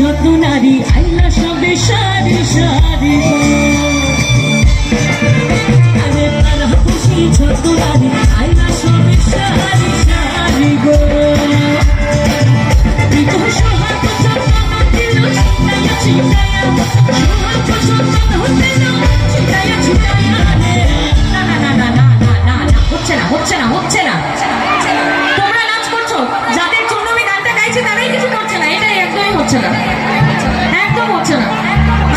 যত নারী আইলা সবে সারি সারি গো, আরে তারা খুশি যত নারী আইলা সবে সারি সারি গো। সোহাগ চন্দন দিল ছিটাইয়া ছিটাইয়া, সোহাগ চন্দন দিল ছিটাইয়া ছিটাইয়া রে। না না না না না না না না, হচ্ছে না হচ্ছে না হচ্ছে না। তোমরা নাচ করছো, যাদের জন্য আমি গানটা গাইছি তারাই কিছু করছে না, এটাই একদমই হচ্ছে না, একদম হচ্ছে না।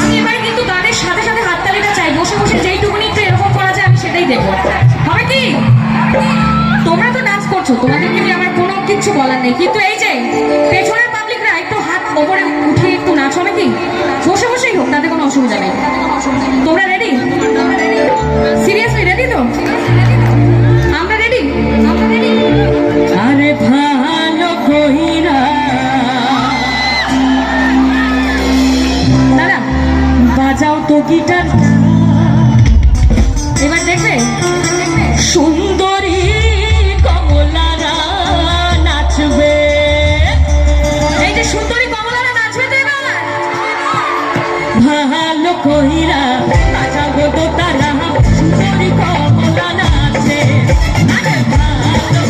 আমি এবারে কিন্তু গানের সাথে সাথে হাততালিটা চাই, বসে বসে যেইটুকুনি একটু এরকম করা যায় আমি সেটাই দেবো, হবে কি? তোমরা তো ডান্স করছো, তোমাদেরকে আমার কোনো কিছু বলার নেই, কিন্তু এই যে পেছনের পাবলিকরা একটু হাত ওপরে উঠিয়ে একটু নাচ, হবে কি? বসে বসেই হোক, তাতে কোনো অসুবিধা নেই। তোমরা রেডি? সিরিয়াসলি রেডি তো? আমরা রেডি? আরে ভালো কইরা দাদা বাজাও তো গিটার, এবার দেখবে সুন্দরী কমলারা নাচবে। এই যে সুন্দরী কমলারা নাচবে তো এবার ভালো কইরা বাজাবো তো তারা, সুন্দরী কমলা নাচে, আরে ভালো